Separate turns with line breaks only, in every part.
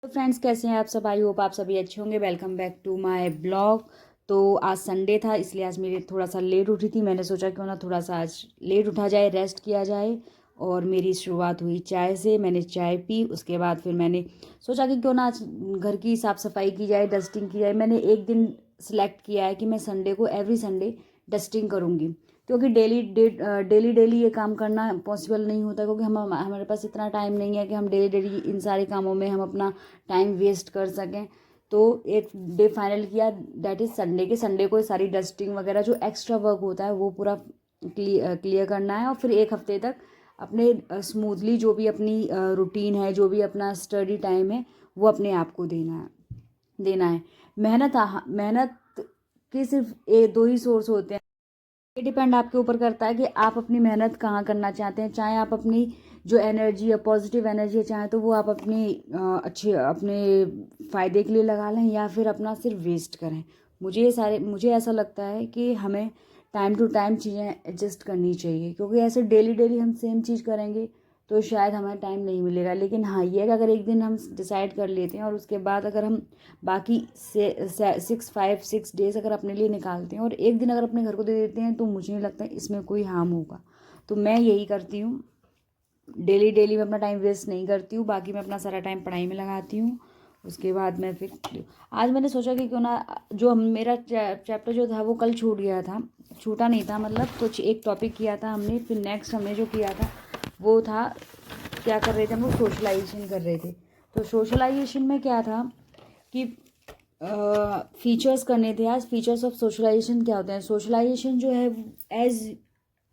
तो फ्रेंड्स, कैसे हैं आप सब? आई होप आप सभी अच्छे होंगे। Welcome back to my blog. तो आज संडे था, इसलिए आज मेरी थोड़ा सा लेट उठी थी। मैंने सोचा क्यों ना थोड़ा सा आज लेट उठा जाए, रेस्ट किया जाए। और मेरी शुरुआत हुई चाय से। मैंने चाय पी, उसके बाद फिर मैंने सोचा कि क्यों ना आज घर की साफ़ सफाई की जाए, डस्टिंग की जाए। मैंने एक दिन सेलेक्ट किया है कि मैं संडे को एवरी संडे डस्टिंग करूँगी, क्योंकि डेली डेली ये काम करना पॉसिबल नहीं होता, क्योंकि हम हमारे पास इतना टाइम नहीं है कि हम डेली डेली इन सारे कामों में हम अपना टाइम वेस्ट कर सकें। तो एक डे फाइनल किया, दैट इज़ संडे के संडे को सारी डस्टिंग वगैरह जो एक्स्ट्रा वर्क होता है वो पूरा क्लियर करना है। और फिर एक हफ्ते तक अपने स्मूथली जो भी अपनी रूटीन है, जो भी अपना स्टडी टाइम है, वो अपने आप को देना है। मेहनत के सिर्फ दो ही सोर्स होते हैं। ये डिपेंड आपके ऊपर करता है कि आप अपनी मेहनत कहाँ करना चाहते हैं। चाहे आप अपनी जो एनर्जी है, पॉजिटिव एनर्जी है, चाहे तो वो आप अपनी अच्छे अपने फ़ायदे के लिए लगा लें, या फिर अपना सिर्फ वेस्ट करें। मुझे ऐसा लगता है कि हमें टाइम टू टाइम चीज़ें एडजस्ट करनी चाहिए, क्योंकि ऐसे डेली डेली हम सेम चीज़ करेंगे तो शायद हमें टाइम नहीं मिलेगा। लेकिन हाँ, ये है कि अगर एक दिन हम डिसाइड कर लेते हैं और उसके बाद अगर हम बाकी से 6 डेज़ अगर अपने लिए निकालते हैं और एक दिन अगर अपने घर को दे देते हैं, तो मुझे नहीं लगता इसमें कोई हार्म होगा। तो मैं यही करती हूँ, डेली डेली मैं अपना टाइम वेस्ट नहीं करती हूँ। बाकी मैं अपना सारा टाइम पढ़ाई में लगाती हूँ। उसके बाद मैं फिर आज मैंने सोचा कि क्यों ना जो हम मेरा चैप्टर जो था वो कल छूट गया था, छूटा नहीं था, मतलब कुछ एक टॉपिक किया था हमने, फिर नेक्स्ट हमने जो किया था वो था, क्या कर रहे थे हम लोग, सोशलाइजेशन कर रहे थे। तो सोशलाइजेशन में क्या था कि फीचर्स करने थे आज। फीचर्स ऑफ सोशलाइजेशन क्या होते हैं? सोशलाइजेशन जो है, एज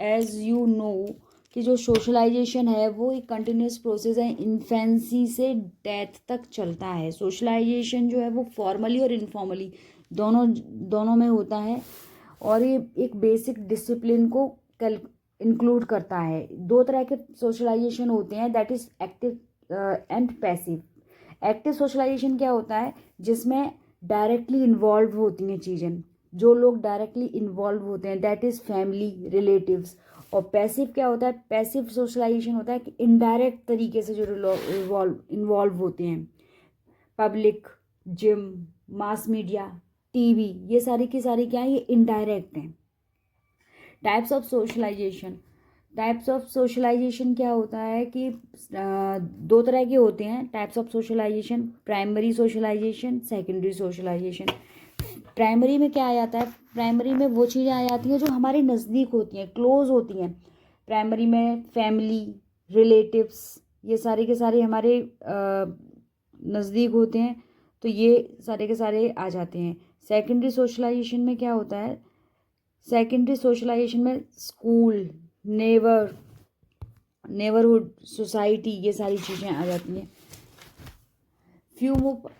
एज यू नो, कि जो सोशलाइजेशन है वो एक कंटिन्यूस प्रोसेस है, इन्फेंसी से डेथ तक चलता है। सोशलाइजेशन जो है वो फॉर्मली और इनफॉर्मली दोनों दोनों में होता है, और ये एक बेसिक डिसिप्लिन को कल इंक्लूड करता है। दो तरह के सोशलाइजेशन होते हैं, that is active and passive. Active socialisation क्या होता है? जिसमें डायरेक्टली इन्वॉल्व होती हैं चीज़ें, जो लोग डायरेक्टली इन्वॉल्व होते हैं, दैट इज़ फैमिली, रिलेटिव्स। और पैसिव क्या होता है? पैसिव सोशलाइजेशन होता है कि इनडायरेक्ट तरीके से जो इन्वॉल्व होते हैं, public, gym, mass media, TV, ये सारी की सारी क्या है, ये इनडायरेक्ट हैं। Types of socialisation. Types of socialisation क्या होता है कि दो तरह के होते हैं types of socialisation, primary socialisation, secondary socialisation. Primary में क्या आ जाता है? प्राइमरी में वो चीज़ें आ जाती हैं जो हमारे नज़दीक होती हैं, क्लोज होती हैं। प्राइमरी में फैमिली, रिलेटिव्स, ये सारे के सारे हमारे नज़दीक होते हैं, तो ये सारे के सारे आ जाते हैं। सेकेंडरी सोशलाइजेशन में क्या होता है? सेकेंडरी सोशलाइजेशन में स्कूल, नेबरहुड, सोसाइटी, ये सारी चीज़ें आ जाती हैं।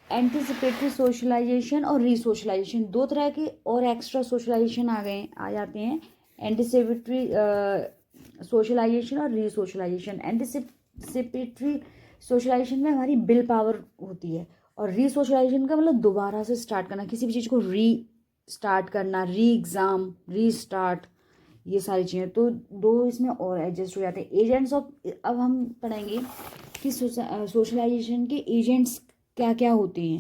एंटिसिपेटरी सोशलाइजेशन और रीसोशलाइजेशन, दो तरह के और एक्स्ट्रा सोशलाइजेशन आ जाते हैं। एंटिसिपेटरी सोशलाइजेशन और रीसोशलाइजेशन। एंटिसिपेटरी सोशलाइजेशन में हमारी बिल पावर होती है, और रीसोशलाइजेशन का मतलब दोबारा से स्टार्ट करना, किसी भी चीज़ को स्टार्ट करना, री एग्ज़ाम, री स्टार्ट, ये सारी चीज़ें। तो दो इसमें और एडजस्ट हो जाते हैं। एजेंट्स ऑफ, अब हम पढ़ेंगे कि सोशलाइजेशन के एजेंट्स क्या क्या होते हैं।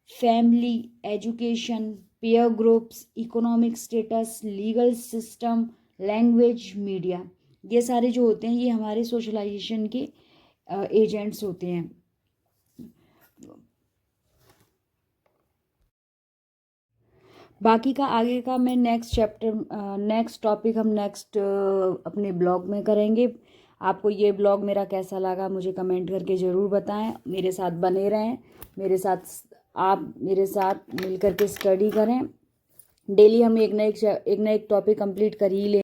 Family, education, peer groups, economic status, legal system, language, media, ये सारे जो होते हैं ये हमारे सोशलाइजेशन के एजेंट्स होते हैं। बाकी का आगे का मैं नेक्स्ट टॉपिक हम नेक्स्ट अपने ब्लॉग में करेंगे। आपको ये ब्लॉग मेरा कैसा लगा मुझे कमेंट करके ज़रूर बताएं। मेरे साथ बने रहें, आप मेरे साथ मिल करके स्टडी करें। डेली हम एक ना एक टॉपिक कंप्लीट कर ही लें।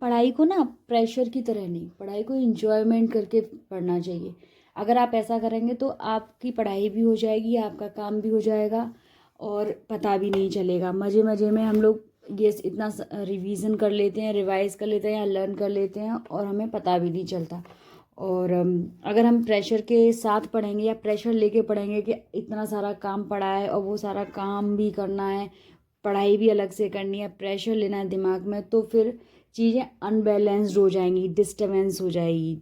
पढ़ाई को ना प्रेशर की तरह नहीं, पढ़ाई को इंजॉयमेंट करके पढ़ना चाहिए। अगर आप ऐसा करेंगे तो आपकी पढ़ाई भी हो जाएगी, आपका काम भी हो जाएगा, और पता भी नहीं चलेगा। मज़े मज़े में हम लोग ये इतना रिवीजन कर लेते हैं, रिवाइज कर लेते हैं या लर्न कर लेते हैं, और हमें पता भी नहीं चलता। और अगर हम प्रेशर के साथ पढ़ेंगे या प्रेशर लेके पढ़ेंगे कि इतना सारा काम पड़ा है और वो सारा काम भी करना है, पढ़ाई भी अलग से करनी है, प्रेशर लेना है दिमाग में, तो फिर चीज़ें अनबैलेंस्ड हो जाएंगी, डिस्टर्बेंस हो जाएगी।